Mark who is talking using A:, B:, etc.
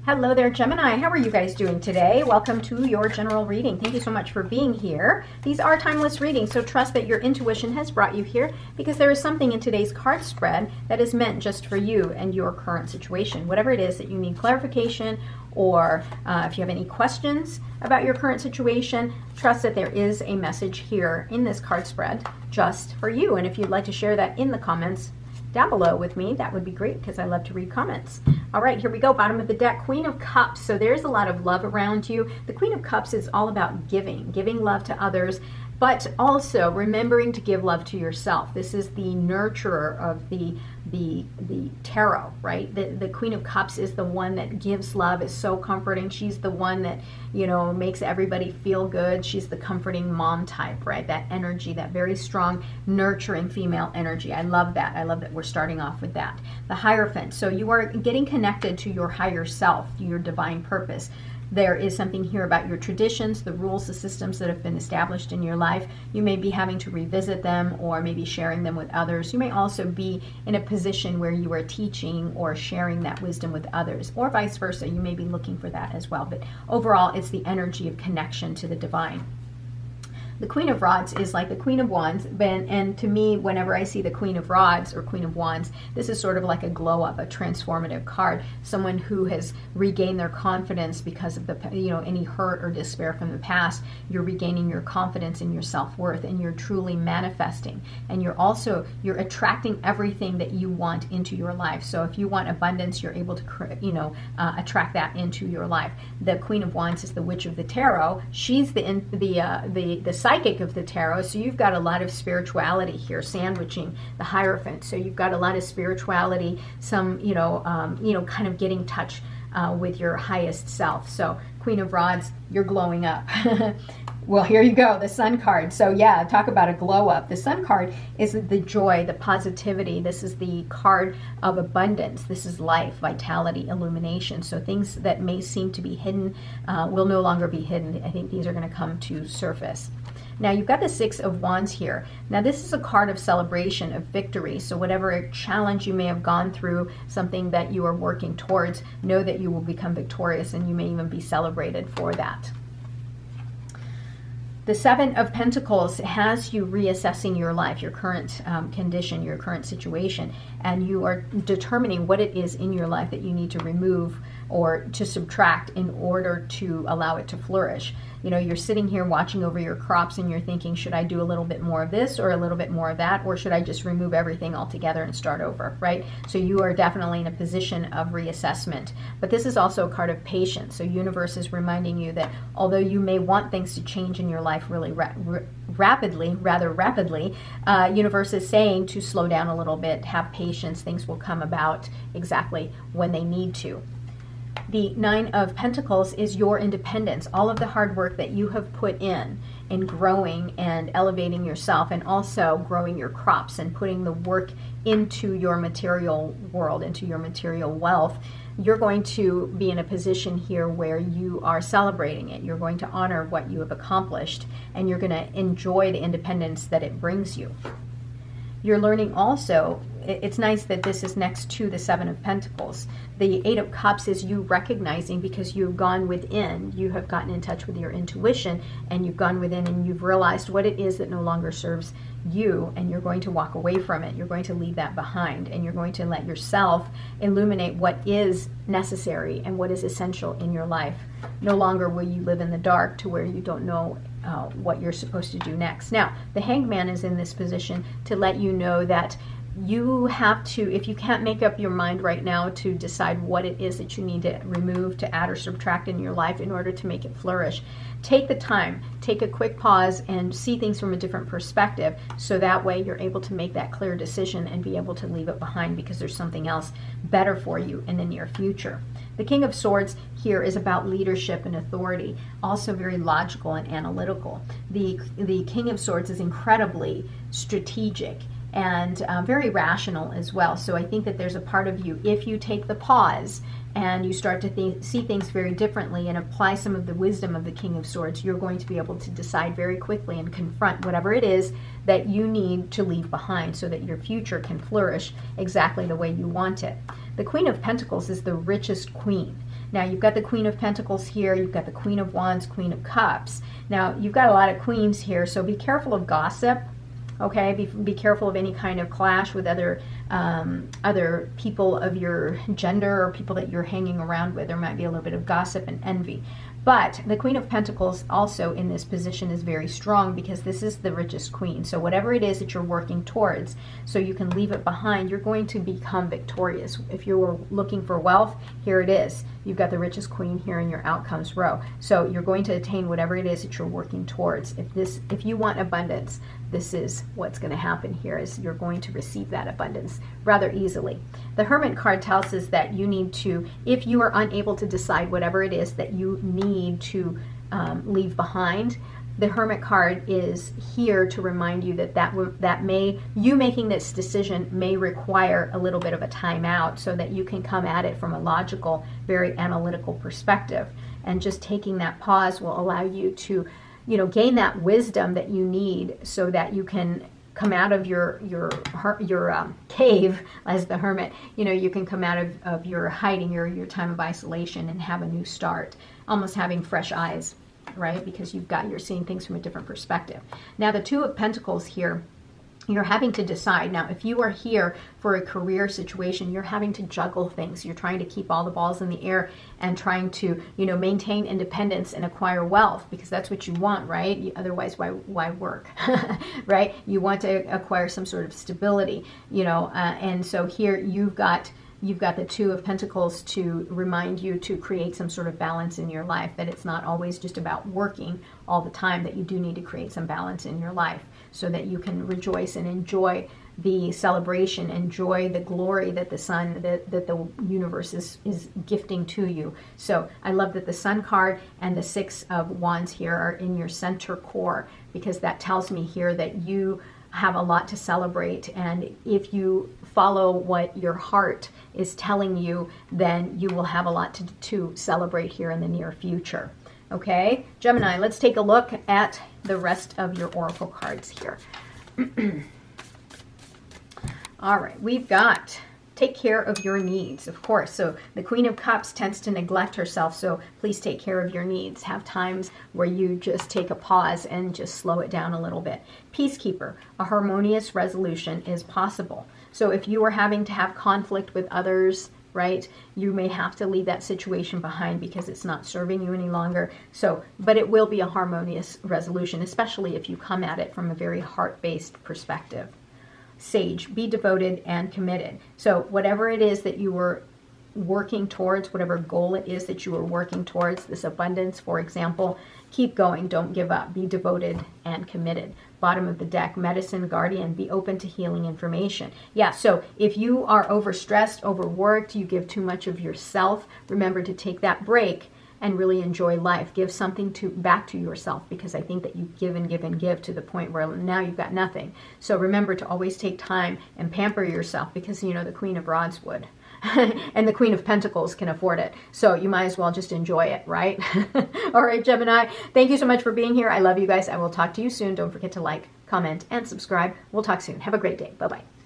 A: Hello there, Gemini. How are you guys doing today? Welcome to your general reading. Thank you so much for being here. These are timeless readings, so trust that your intuition has brought you here because there is something in today's card spread that is meant just for you and your current situation. Whatever it is that you need clarification or if you have any questions about your current situation, trust that there is a message here in this card spread just for you. And if you'd like to share that in the comments down below with me, that would be great because I love to read comments. All right, here we go. Bottom of the deck, Queen of Cups. So there's a lot of love around you. The Queen of Cups is all about giving love to others, but also remembering to give love to yourself. This is the nurturer of the tarot, right? The Queen of Cups is the one that gives love, is so comforting. She's the one that, you know, makes everybody feel good. She's the comforting mom type, right? That energy, that very strong, nurturing female energy. I love that. I love that we're starting off with that. The Hierophant. So you are getting connected to your higher self, your divine purpose. There is something here about your traditions, the rules, the systems that have been established in your life. You may be having to revisit them or maybe sharing them with others. You may also be in a position where you are teaching or sharing that wisdom with others, or vice versa. You may be looking for that as well. But overall, it's the energy of connection to the divine. The Queen of Rods is like the Queen of Wands, and to me, whenever I see the Queen of Rods or Queen of Wands, this is sort of like a glow up, a transformative card. Someone who has regained their confidence because of the, you know, any hurt or despair from the past. You're regaining your confidence in your self-worth, and you're truly manifesting. And you're attracting everything that you want into your life. So if you want abundance, you're able to, attract that into your life. The Queen of Wands is the Witch of the Tarot. She's the psychic of the tarot, so you've got a lot of spirituality here, sandwiching the Hierophant. So you've got a lot of spirituality, some kind of getting touch with your highest self. So Queen of Rods, you're glowing up. Well, here you go, the Sun card. So yeah, talk about a glow up. The Sun card is the joy, the positivity. This is the card of abundance. This is life, vitality, illumination. So things that may seem to be hidden will no longer be hidden. I think these are going to come to surface. Now you've got the Six of Wands here. Now this is a card of celebration, of victory. So whatever challenge you may have gone through, something that you are working towards, know that you will become victorious, and you may even be celebrated for that. The Seven of Pentacles has you reassessing your life, your current condition, your current situation, and you are determining what it is in your life that you need to remove or to subtract in order to allow it to flourish. You know, you're sitting here watching over your crops and you're thinking, should I do a little bit more of this or a little bit more of that, or should I just remove everything altogether and start over, right? So you are definitely in a position of reassessment. But this is also a card of patience. So universe is reminding you that although you may want things to change in your life really rapidly, universe is saying to slow down a little bit, have patience, things will come about exactly when they need to. The Nine of Pentacles is your independence, all of the hard work that you have put in growing and elevating yourself, and also growing your crops and putting the work into your material world, into your material wealth. You're going to be in a position here where you are celebrating it. You're going to honor what you have accomplished, and you're going to enjoy the independence that it brings you. You're learning also, it's nice that this is next to the Seven of Pentacles. The Eight of Cups is you recognizing, because you've gone within, you have gotten in touch with your intuition, and you've gone within and you've realized what it is that no longer serves you, and you're going to walk away from it. You're going to leave that behind, and you're going to let yourself illuminate what is necessary and what is essential in your life. No longer will you live in the dark to where you don't know what you're supposed to do next. Now, the Hanged Man is in this position to let you know that you have to, if you can't make up your mind right now to decide what it is that you need to remove, to add or subtract in your life in order to make it flourish, take the time, take a quick pause and see things from a different perspective, so that way you're able to make that clear decision and be able to leave it behind because there's something else better for you in the near future. The King of Swords here is about leadership and authority, also very logical and analytical. The King of Swords is incredibly strategic and very rational as well. So I think that there's a part of you, if you take the pause and you start to see things very differently and apply some of the wisdom of the King of Swords, you're going to be able to decide very quickly and confront whatever it is that you need to leave behind so that your future can flourish exactly the way you want it. The Queen of Pentacles is the richest queen. Now you've got the Queen of Pentacles here, you've got the Queen of Wands, Queen of Cups. Now you've got a lot of queens here, so be careful of gossip. Okay, be careful of any kind of clash with other people of your gender or people that you're hanging around with. There might be a little bit of gossip and envy. But the Queen of Pentacles also in this position is very strong because this is the richest queen. So whatever it is that you're working towards, so you can leave it behind, you're going to become victorious. If you were looking for wealth, here it is. You've got the richest queen here in your outcomes row. So you're going to attain whatever it is that you're working towards. If you want abundance, this is what's going to happen here, is you're going to receive that abundance rather easily. The Hermit card tells us that you need to, if you are unable to decide whatever it is that you need to leave behind, the Hermit card is here to remind you that you making this decision may require a little bit of a timeout so that you can come at it from a logical, very analytical perspective. And just taking that pause will allow you to, gain that wisdom that you need so that you can come out of your cave as the hermit. You can come out of your hiding, your time of isolation, and have a new start, almost having fresh eyes, right? Because you're seeing things from a different perspective. Now the Two of Pentacles here, you're having to decide. Now, if you are here for a career situation, you're having to juggle things. You're trying to keep all the balls in the air and trying to, maintain independence and acquire wealth, because that's what you want, right? Otherwise, why work, right? You want to acquire some sort of stability, and so here you've got the Two of Pentacles to remind you to create some sort of balance in your life, that it's not always just about working all the time, that you do need to create some balance in your life so that you can rejoice and enjoy the celebration, enjoy the glory that the sun, that the universe is gifting to you. So I love that the Sun card and the Six of Wands here are in your center core, because that tells me here that you have a lot to celebrate, and if you follow what your heart is telling you, then you will have a lot to celebrate here in the near future. Okay, Gemini, let's take a look at the rest of your oracle cards here. All right, we've got take care of your needs, of course. So the Queen of Cups tends to neglect herself, so please take care of your needs. Have times where you just take a pause and just slow it down a little bit. Peacekeeper, a harmonious resolution is possible. So if you are having to have conflict with others, right, you may have to leave that situation behind because it's not serving you any longer. So, but it will be a harmonious resolution, especially if you come at it from a very heart-based perspective. Sage, be devoted and committed. So whatever it is that you were working towards, whatever goal it is that you are working towards, this abundance, for example, keep going, don't give up, be devoted and committed. Bottom of the deck, Medicine Guardian, be open to healing information. Yeah, so if you are overstressed, overworked, you give too much of yourself, remember to take that break and really enjoy life. Give something back to yourself, because I think that you give and give and give to the point where now you've got nothing. So remember to always take time and pamper yourself, because the Queen of Rods would. And the Queen of Pentacles can afford it. So you might as well just enjoy it, right? All right, Gemini, thank you so much for being here. I love you guys. I will talk to you soon. Don't forget to like, comment, and subscribe. We'll talk soon. Have a great day. Bye-bye.